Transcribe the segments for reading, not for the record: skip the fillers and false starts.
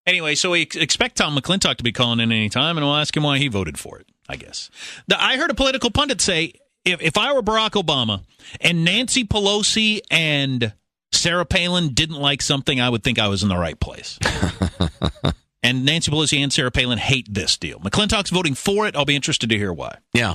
Anyway, so we expect Tom McClintock to be calling in any time, and we'll ask him why he voted for it, I guess. I heard a political pundit say, if I were Barack Obama and Nancy Pelosi and Sarah Palin didn't like something, I would think I was in the right place. And Nancy Pelosi and Sarah Palin hate this deal. McClintock's voting for it. I'll be interested to hear why. Yeah.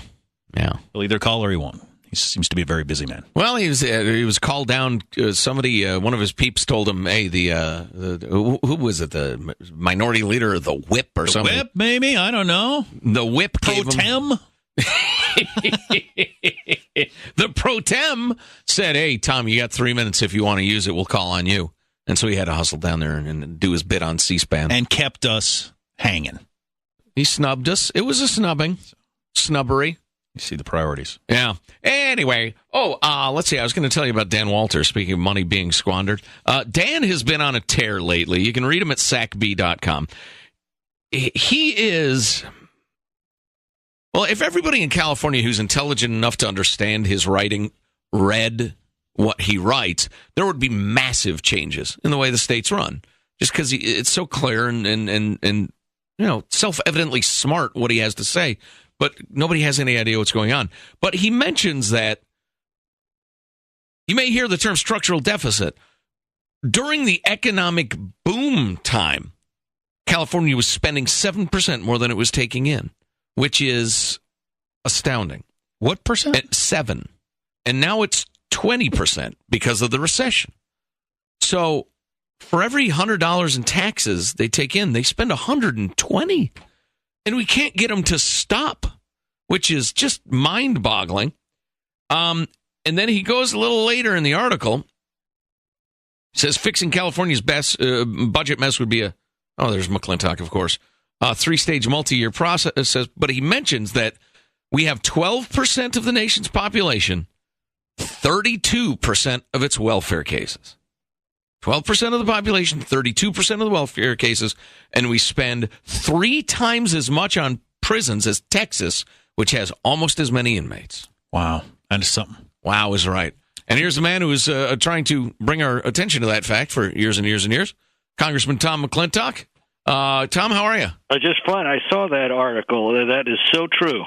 He'll either call or he won't. He seems to be a very busy man. Well, he was called down. Somebody, one of his peeps, told him, "Hey, who was it? The minority leader, the whip, or something? Whip, maybe, I don't know. The whip, pro tem. The pro tem said, "Hey, Tom, you got 3 minutes. If you want to use it, we'll call on you." And so he had to hustle down there and do his bit on C-SPAN, and kept us hanging. He snubbed us. It was a snubbing, snubbery. You see the priorities. Yeah. Anyway, let's see. I was going to tell you about Dan Walter, speaking of money being squandered. Dan has been on a tear lately. You can read him at sacb.com. He is... Well, if everybody in California who's intelligent enough to understand his writing read what he writes, there would be massive changes in the way the state's run. Just because it's so clear and self-evidently smart what he has to say. But nobody has any idea what's going on. But he mentions that you may hear the term structural deficit. During the economic boom time, California was spending 7% more than it was taking in, which is astounding. What percent? At 7%. And now it's 20% because of the recession. So for every $100 in taxes they take in, they spend $120. And we can't get them to stop, which is just mind-boggling. And then he goes a little later in the article, says fixing California's best budget mess would be there's McClintock, of course, a 3-stage multi-year process. But he mentions that we have 12% of the nation's population, 32% of its welfare cases. 12% of the population, 32% of the welfare cases, and we spend 3 times as much on prisons as Texas, which has almost as many inmates. Wow. That is something. Wow is right. And here's the man who is trying to bring our attention to that fact for years and years and years, Congressman Tom McClintock. Tom, how are you? Just fine. I saw that article. That is so true.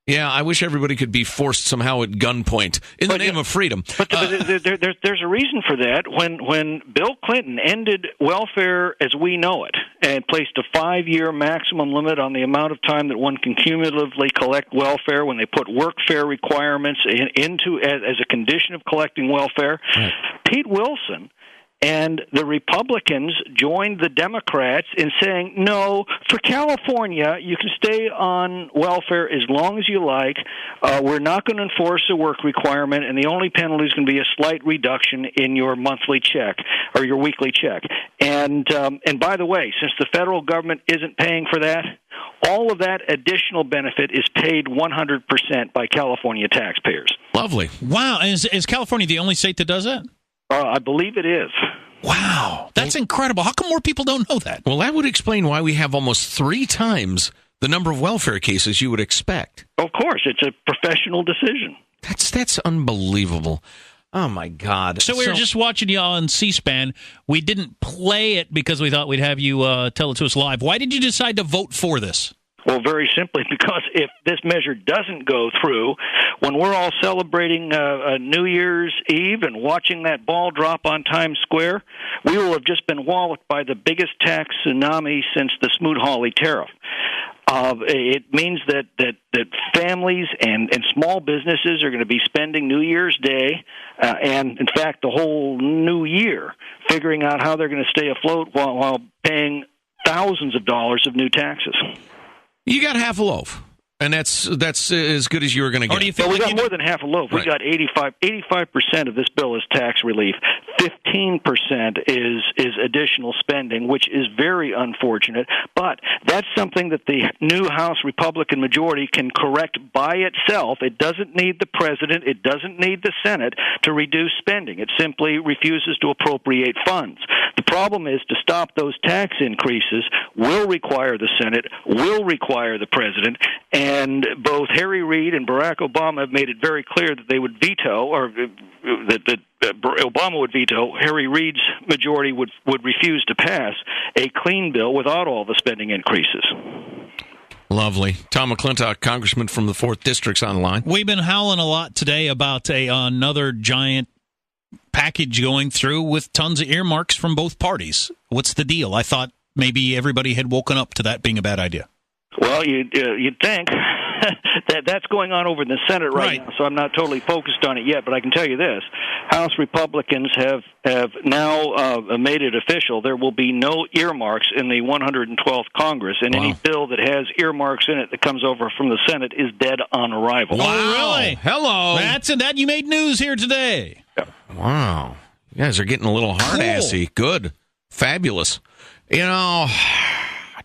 Yeah, I wish everybody could be forced somehow at gunpoint in the name of freedom. But there's a reason for that. When Bill Clinton ended welfare as we know it and placed a 5-year maximum limit on the amount of time that one can cumulatively collect welfare, when they put workfare requirements into as a condition of collecting welfare, right. Pete Wilson and the Republicans joined the Democrats in saying, no, for California, you can stay on welfare as long as you like. We're not going to enforce a work requirement, and the only penalty is going to be a slight reduction in your monthly check or your weekly check. And by the way, since the federal government isn't paying for that, all of that additional benefit is paid 100% by California taxpayers. Lovely. Wow. Is California the only state that does that? I believe it is. Wow, that's incredible. How come more people don't know that? Well, that would explain why we have almost 3 times the number of welfare cases you would expect. Of course, it's a professional decision. That's unbelievable. Oh, my God. So we were just watching you on C-SPAN. We didn't play it because we thought we'd have you tell it to us live. Why did you decide to vote for this? Well, very simply because if this measure doesn't go through, when we're all celebrating New Year's Eve and watching that ball drop on Times Square, we will have just been walloped by the biggest tax tsunami since the Smoot-Hawley tariff. It means that families and small businesses are going to be spending New Year's Day and, in fact, the whole new year figuring out how they're going to stay afloat while paying thousands of dollars of new taxes. You got half a loaf, and that's as good as you were going to get. Do you think we got more than half a loaf. Right. We got 85% of this bill is tax relief. 15% is additional spending, which is very unfortunate. But that's something that the new House Republican majority can correct by itself. It doesn't need the president. It doesn't need the Senate to reduce spending. It simply refuses to appropriate funds. The problem is to stop those tax increases will require the Senate, will require the president, and And both Harry Reid and Barack Obama have made it very clear that they would veto, or that Obama would veto. Harry Reid's majority would refuse to pass a clean bill without all the spending increases. Lovely. Tom McClintock, congressman from the 4th District's on the line. We've been howling a lot today about another giant package going through with tons of earmarks from both parties. What's the deal? I thought maybe everybody had woken up to that being a bad idea. Well, you'd think that's going on over in the Senate right now, so I'm not totally focused on it yet, but I can tell you this. House Republicans have now made it official. There will be no earmarks in the 112th Congress, and any bill that has earmarks in it that comes over from the Senate is dead on arrival. Wow. Oh, really? Hello. That you made news here today. Yeah. Wow. You guys are getting a little hard-assy. Cool. Good. Fabulous. You know,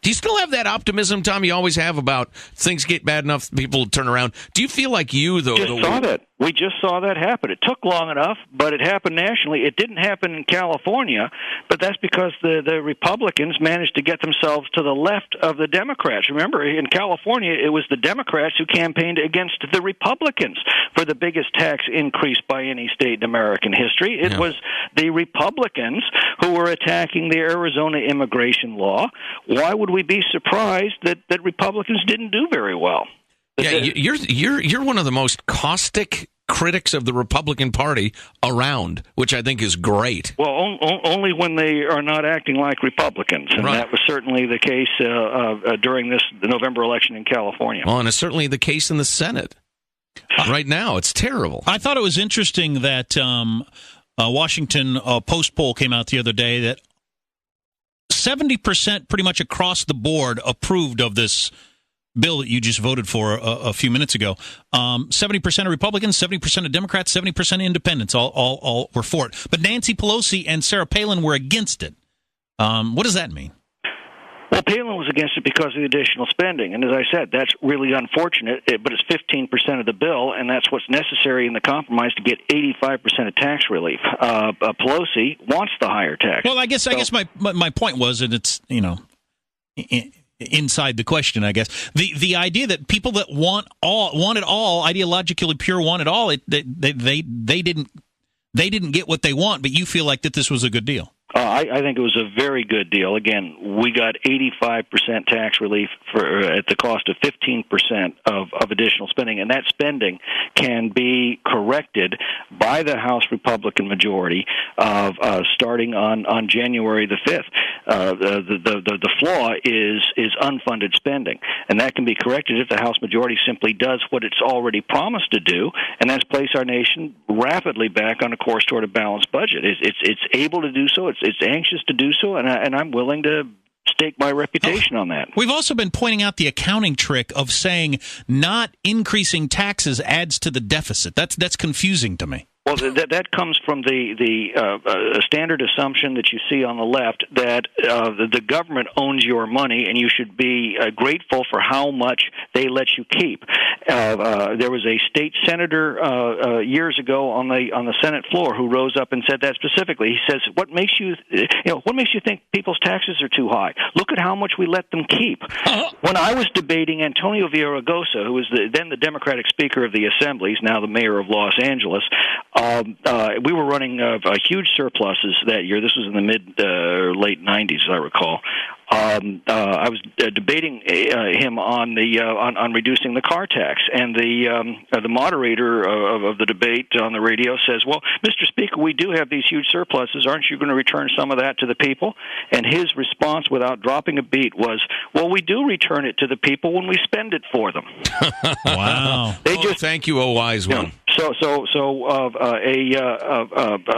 do you still have that optimism, Tom, you always have about things get bad enough, people turn around? Do you feel like you, though? We just saw that happen. It took long enough, but it happened nationally. It didn't happen in California, but that's because the Republicans managed to get themselves to the left of the Democrats. Remember, in California, it was the Democrats who campaigned against the Republicans for the biggest tax increase by any state in American history. It was the Republicans who were attacking the Arizona immigration law. Why would we be surprised that Republicans didn't do very well? Yeah, you're one of the most caustic critics of the Republican Party around, which I think is great. Well, only when they are not acting like Republicans, and that was certainly the case during the November election in California. Well, and it's certainly the case in the Senate. Right now, it's terrible. I thought it was interesting that Washington Post poll came out the other day that 70% pretty much across the board approved of this bill that you just voted for a few minutes ago. 70% of Republicans, 70% of Democrats, 70% of independents all were for it. But Nancy Pelosi and Sarah Palin were against it. What does that mean? Well, Palin was against it because of the additional spending. And as I said, that's really unfortunate, but it's 15% of the bill, and that's what's necessary in the compromise to get 85% of tax relief. Pelosi wants the higher tax. Well, I guess my point was that it's, inside the question, I guess. The idea that people that want it all, ideologically pure, want it all, they didn't get what they want, but you feel like that this was a good deal. I think it was a very good deal. Again, we got 85% tax relief at the cost of 15% of additional spending, and that spending can be corrected by the House Republican majority starting on January the 5th. The flaw is unfunded spending, and that can be corrected if the House majority simply does what it's already promised to do, and that's place our nation rapidly back on a course toward a balanced budget. It's able to do so. It's anxious to do so, and I'm willing to stake my reputation on that. We've also been pointing out the accounting trick of saying not increasing taxes adds to the deficit. That's confusing to me. Well, that comes from the standard assumption that you see on the left that the government owns your money and you should be grateful for how much they let you keep. There was a state senator years ago on the Senate floor who rose up and said that specifically. He says, "What makes you think people's taxes are too high? Look at how much we let them keep." When I was debating Antonio Villaraigosa, who was then the Democratic Speaker of the Assembly, he's now the mayor of Los Angeles. We were running huge surpluses that year. This was in the late 90s, as I recall. I was debating him on reducing the car tax, and the moderator of the debate on the radio says, "Well, Mr. Speaker, we do have these huge surpluses. Aren't you going to return some of that to the people?" And his response, without dropping a beat, was, "Well, we do return it to the people when we spend it for them." Wow! Thank you, oh wise one.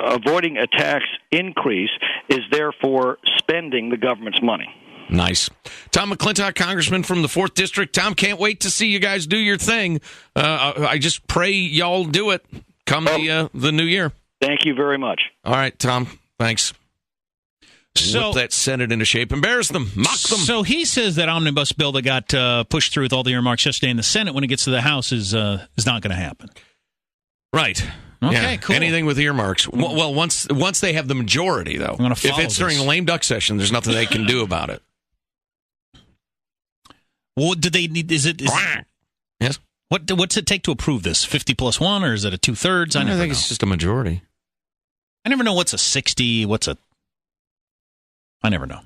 Avoiding a tax increase is therefore spending the government's money. Nice. Tom McClintock, congressman from the 4th District. Tom, can't wait to see you guys do your thing. I just pray y'all do it come the new year. Thank you very much. All right, Tom. Thanks. So, whip that Senate into shape. Embarrass them. Mock them. So he says that omnibus bill that got pushed through with all the earmarks yesterday in the Senate when it gets to the House is not going to happen. Right. Okay, cool. Anything with earmarks. Well, once they have the majority, though. If it's during the lame duck session, there's nothing they can do about it. Well, do they need? Is it Yes. What's it take to approve this? 50 plus 1, or is it a 2/3? I think it's just a majority. I never know what's a 60. I never know.